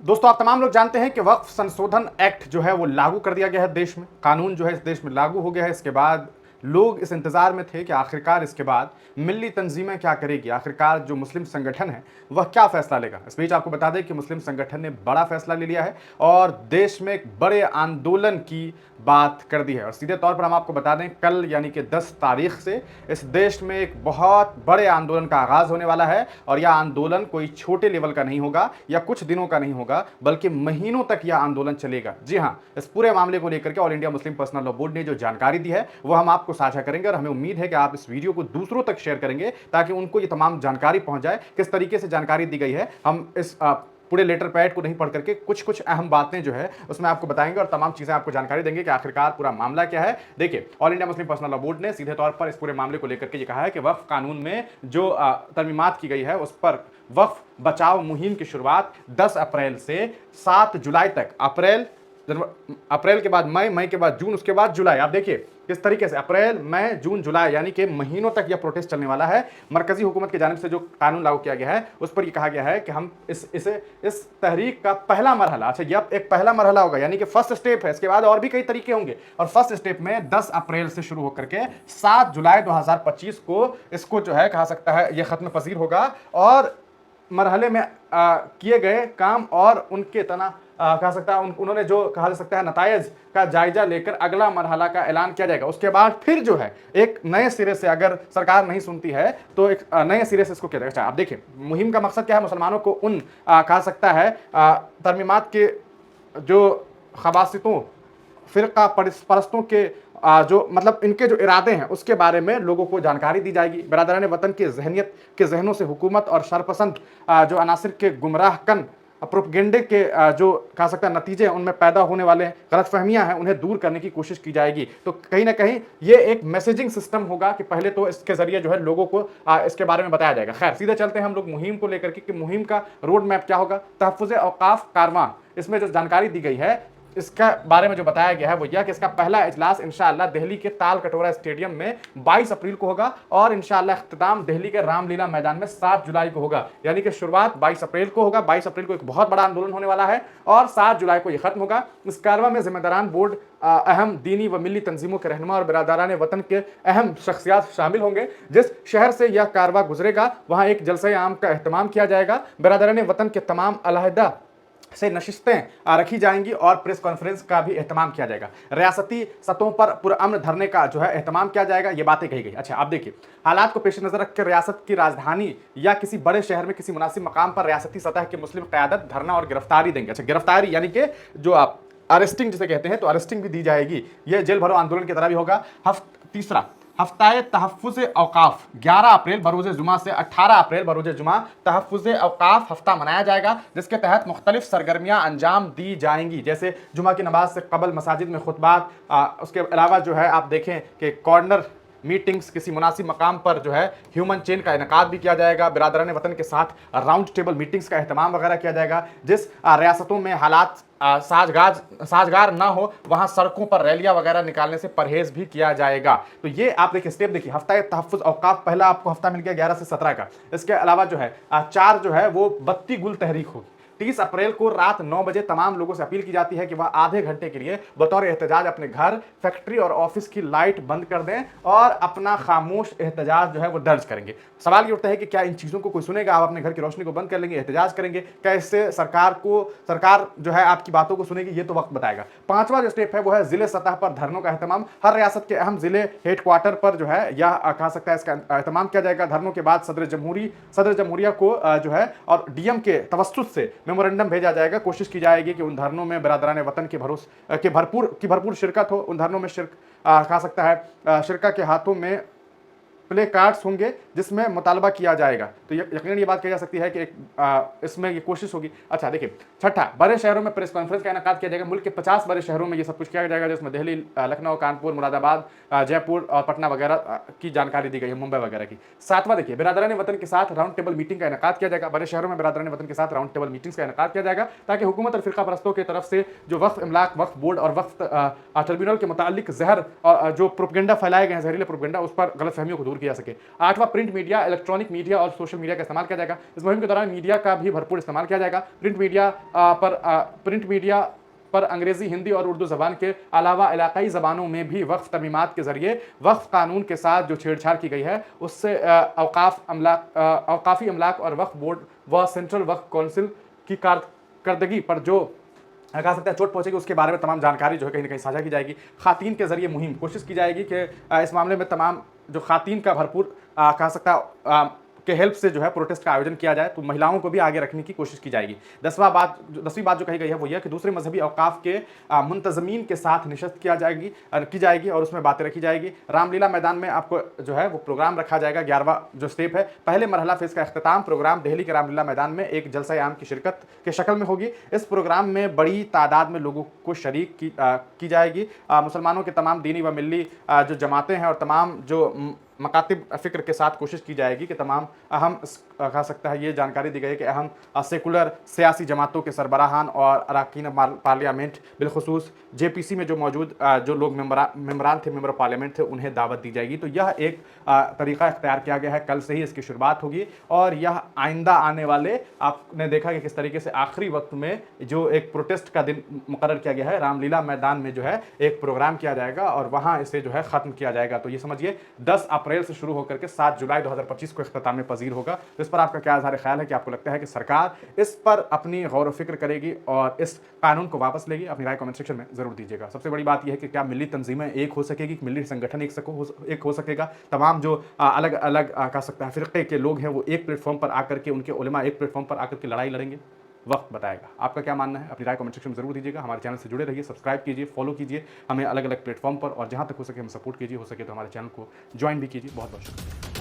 दोस्तों, आप तमाम लोग जानते हैं कि वक्फ संशोधन एक्ट जो है वो लागू कर दिया गया है देश में। कानून जो है इस देश में लागू हो गया है। इसके बाद लोग इस इंतजार में थे कि आखिरकार इसके बाद मिली तंजीमें क्या करेगी, आखिरकार जो मुस्लिम संगठन है वह क्या फैसला लेगा। इस बीच आपको बता दें कि मुस्लिम संगठन ने बड़ा फैसला ले लिया है और देश में एक बड़े आंदोलन की बात कर दी है। और सीधे तौर पर हम आपको बता दें, कल यानी कि 10 तारीख से इस देश में एक बहुत बड़े आंदोलन का आगाज होने वाला है। और यह आंदोलन कोई छोटे लेवल का नहीं होगा या कुछ दिनों का नहीं होगा, बल्कि महीनों तक यह आंदोलन चलेगा। जी हां, इस पूरे मामले को लेकर के all India Muslim personal law board ने जो जानकारी दी है वो हम आपको साझा करेंगे। और हमें उम्मीद है कि आप इस वीडियो को दूसरों तक शेयर करेंगे ताकि उनको ये तमाम जानकारी पहुंच जाए। किस तरीके से जानकारी दी गई है, हम इस पूरे लेटर पैड को नहीं पढ़ करके कुछ कुछ अहम बातें जो है उसमें आपको बताएंगे और तमाम चीजें आपको जानकारी देंगे कि आखिरकार पूरा मामला क्या है। देखिए, all India Muslim personal law board ने सीधे तौर पर इस पूरे मामले को लेकर के ये कहा है कि वक्फ कानून में जो तरमीमात की गई है उस पर वक्फ बचाओ मुहिम की शुरुआत 10 अप्रैल से 7 जुलाई तक, अप्रैल के बाद मई के बाद जून, उसके बाद जुलाई। आप देखिए किस तरीके से अप्रैल, मई, जून, जुलाई यानी कि महीनों तक यह प्रोटेस्ट चलने वाला है। मरकजी हुकूमत की जानिब से जो कानून लागू किया गया है उस पर यह कहा गया है कि हम इस तहरीक का पहला मरहला, अच्छा यह एक पहला मरहला होगा यानी कि फर्स्ट स्टेप है। इसके बाद और भी कई तरीके होंगे और फर्स्ट स्टेप में 10 अप्रैल से शुरू होकर के 7 जुलाई 2025 को इसको जो है कहा सकता है यह खत्म पसीर होगा। और मरहले में किए गए काम और उनके कहा सकता है उन्होंने जो कहा जा सकता है नतायज का जायजा लेकर अगला मरहला का ऐलान किया जाएगा। उसके बाद फिर जो है एक नए सिरे से, अगर सरकार नहीं सुनती है तो एक नए सिरे से इसको किया जाएगा। आप देखिए मुहिम का मकसद क्या है, मुसलमानों को उन कहा सकता है तरमीमात के जो खबासितों, फिरका परस्तों के जो मतलब इनके जो इरादे हैं उसके बारे में लोगों को जानकारी दी जाएगी। बिरादरान वतन की जहनियत के जहनों से हुकूमत और शरपसंद जो अनासिर के गुमराह कन प्रोपगेंडे के जो कहा सकता है नतीजे हैं उनमें पैदा होने वाले गलतफहमियां हैं उन्हें दूर करने की कोशिश की जाएगी। तो कहीं ना कहीं ये एक मैसेजिंग सिस्टम होगा कि पहले तो इसके जरिए जो है लोगों को इसके बारे में बताया जाएगा। खैर, सीधे चलते हैं हम लोग मुहिम को लेकर के कि मुहिम का रोड मैप क्या होगा। तहफ़्फ़ुज़ औक़ाफ़ कारवां, इसमें जो जानकारी दी गई है इसका बारे में जो बताया गया है वो यह कि इसका पहला इजलास इंशाअल्लाह दिल्ली के ताल कटोरा स्टेडियम में 22 अप्रैल को होगा और इंशाअल्लाह इख्तिताम दिल्ली के रामलीला मैदान में 7 जुलाई को होगा। यानी कि शुरुआत 22 अप्रैल को होगा। 22 अप्रैल को एक बहुत बड़ा आंदोलन होने वाला है और 7 जुलाई को यह खत्म होगा। इस कारवां में जिम्मेदारान बोर्ड, अहम दीनी व मिली तंजीमों के रहनुमा और बिरादरान वतन के अहम शख्सियात शामिल होंगे। जिस शहर से यह कारवां गुजरेगा वहाँ एक जलसा आम का एहतमाम किया जाएगा। बिरादरान वतन के तमाम अलहदा से नशिस्तें रखी जाएंगी और प्रेस कॉन्फ्रेंस का भी एहतमाम किया जाएगा। रियासती सतहों पर पुरअमन धरने का जो है एहतमाम किया जाएगा। ये बातें कही गई। अच्छा, आप देखिए हालात को पेश नजर रखकर रियासत की राजधानी या किसी बड़े शहर में किसी मुनासिब मकाम पर रियासती सतह की मुस्लिम क़यादत धरना और गिरफ्तारी देंगे। अच्छा, गिरफ्तारी यानी कि जो आप अरेस्टिंग जिसे कहते हैं तो अरेस्टिंग भी दी जाएगी। यह जेल भरो आंदोलन की तरह भी होगा। तीसरा, हफ्ताए तहफ़्फ़ुज़ औक़ाफ़ 11 अप्रैल बरोज़ जुमा से 18 अप्रैल बरोज़ जुमा तहफ़्फ़ुज़ औक़ाफ़ हफ्ता मनाया जाएगा, जिसके तहत मुख्तलिफ सरगर्मियाँ अंजाम दी जाएंगी। जैसे जुमा की नमाज से कबल मसाजिद में खुतबात, उसके अलावा जो है आप देखें कि कॉर्नर मीटिंग्स, किसी मुनासिब मकाम पर जो है ह्यूमन चेन का इनकाद भी किया जाएगा। बिरादरान वतन के साथ राउंड टेबल मीटिंग्स का एहतमाम वगैरह किया जाएगा। जिस रियासतों में हालात साजगार ना हो वहां सड़कों पर रैलियां वगैरह निकालने से परहेज भी किया जाएगा। तो ये आप देखिए स्टेप देखिए। हफ्ता तहफ़्फ़ुज़ औक़ाफ़ पहला आपको हफ्ता मिल गया 11 से 17 का। इसके अलावा जो है 4 जो है वो बत्ती गुल तहरीक होगी। 30 अप्रैल को रात 9 बजे तमाम लोगों से अपील की जाती है कि वह आधे घंटे के लिए बतौर एहतजाज अपने घर, फैक्ट्री और ऑफिस की लाइट बंद कर दें और अपना खामोश एहतजाज जो है वो दर्ज करेंगे। सवाल ये उठता है कि क्या इन चीज़ों को कोई सुनेगा? आप अपने घर की रोशनी को बंद कर लेंगे, एहतजाज करेंगे, क्या इससे सरकार जो है आपकी बातों को सुनेगी? ये तो वक्त बताएगा। 5वां जो स्टेप है वो है जिले सतह पर धरनों का एहतमाम। हर रियासत के अहम जिले हेडक्वार्टर पर जो है यह कहा सकता है इसका एहतमाम किया जाएगा। धरनों के बाद सदर जमहूरिया को जो है और डीएम के तवस्सुत से मेमोरेंडम भेजा जाएगा। कोशिश की जाएगी कि उन धरनों में बिरादरान वतन की भरपूर शिरकत हो। उन धरनों में कहा सकता है शिरका के हाथों में प्ले कार्ड्स होंगे जिसमें मुतालबा किया जाएगा। तो यकीनन ये बात कही जा सकती है कि इसमें ये कोशिश होगी। अच्छा देखिए, छठा, बड़े शहरों में प्रेस कॉन्फ्रेंस का इनेकाद किया जाएगा। मुल्क के 50 बड़े शहरों में ये सब कुछ किया जाएगा, जिसमें दिल्ली, लखनऊ, कानपुर, मुरादाबाद, जयपुर और पटना वगैरह की जानकारी दी गई है, मुंबई वगैरह की। 7वां देखिए, बिरादरान वतन के साथ राउंड टेबल मीटिंग का इनेकाद किया जाएगा। बड़े शहरों में बिरादरान वतन के साथ राउंड टेबल मीटिंग्स का इनेकाद किया जाएगा ताकि हुकूमत और फिरका परस्तों की तरफ से जो वक्फ इमलाक, वक्फ बोर्ड और वक्फ ट्रिब्यूनल के मुतालिक जहर और जो प्रोपगेंडा फैलाए गए हैं, जहरीले प्रोपगेंडा, उस पर गलतफहमियों को दूर दूर किया जा सके। 8वां, प्रिंट मीडिया, इलेक्ट्रॉनिक मीडिया और सोशल मीडिया का इस्तेमाल किया जाएगा। इस मुहिम के दौरान मीडिया का भी भरपूर इस्तेमाल किया जाएगा। प्रिंट मीडिया पर अंग्रेजी, हिंदी और उर्दू ज़बान के अलावा इलाकाई ज़बानों में भी वक्फ तरमीमात के ज़रिए वक्फ कानून के साथ जो छेड़छाड़ की गई है उससे अवकाफ़ी अमलाक और वक्फ बोर्ड व सेंट्रल वक्फ काउंसिल की कारकर्दगी पर जो कहा सकते हैं चोट पहुंचेगी, उसके बारे में तमाम जानकारी जो है कहीं ना कहीं साझा की जाएगी। खातीन के जरिए मुहिम, कोशिश की जाएगी कि इस मामले में तमाम जो खातीन का भरपूर कहा सकता है के हेल्प से जो है प्रोटेस्ट का आयोजन किया जाए, तो महिलाओं को भी आगे रखने की कोशिश की जाएगी। 10वीं बात जो कही गई है वो यह कि दूसरे मजहबी अवकाफ के मुंतजमीन के साथ निशस्त की जाएगी और उसमें बातें रखी जाएगी। रामलीला मैदान में आपको जो है वो प्रोग्राम रखा जाएगा। 11वां जो स्टेप है, पहले मरहला फेज का अख्ताम प्रोग्राम दिल्ली के रामलीला मैदान में एक जलसा आम की शिरकत के शक्ल में होगी। इस प्रोग्राम में बड़ी तादाद में लोगों को शरीक की जाएगी। मुसलमानों के तमाम दीनी व मिल्ली जो जमातें हैं और तमाम जो मकातिब फ़िक्र के साथ कोशिश की जाएगी कि तमाम अहम कहा सकता है ये जानकारी दी गई है कि अहम सेकुलर सियासी जमातों के सरबराहान और अरकान पार्लियामेंट बिलखुसूस JPC में जो मौजूद जो लोग मेम्बरान थे, मेम्बर ऑफ पार्लियामेंट थे, उन्हें दावत दी जाएगी। तो यह एक तरीका इख्तियार किया गया है। कल से ही इसकी शुरुआत होगी और यह आइंदा आने वाले, आपने देखा कि किस तरीके से आखिरी वक्त में जो एक प्रोटेस्ट का दिन मुकर्रर किया गया है, रामलीला मैदान में जो है एक प्रोग्राम किया जाएगा और वहाँ इसे जो है ख़त्म किया जाएगा। तो ये समझिए 10 अप्रैल से शुरू होकर के 7 जुलाई 2025 को इख्तिताम पजीर होगा। तो इस पर आपका क्या इज़हार ख्याल है कि आपको लगता है कि सरकार इस पर अपनी गौर व फिक्र करेगी और इस कानून को वापस लेगी? अपनी राय कमेंट सेक्शन में ज़रूर दीजिएगा। सबसे बड़ी बात यह है कि क्या मिली तंजीमें एक हो सकेगी, मिली संगठन एक हो सकेगा, तमाम जो अलग अलग कह सकता है फ़िरक़े के लोग हैं वो एक प्लेटफॉर्म पर आकर के, उनके उलेमा एक प्लेटफॉर्म पर आकर के लड़ाई लड़ेंगे? वक्त बताएगा। आपका क्या मानना है? अपनी राय कमेंट सेक्शन में जरूर दीजिएगा। हमारे चैनल से जुड़े रहिए, सब्सक्राइब कीजिए, फॉलो कीजिए हमें अलग अलग प्लेटफॉर्म पर और जहां तक हो सके हमें सपोर्ट कीजिए, हो सके तो हमारे चैनल को ज्वाइन भी कीजिए। बहुत बहुत शुक्रिया।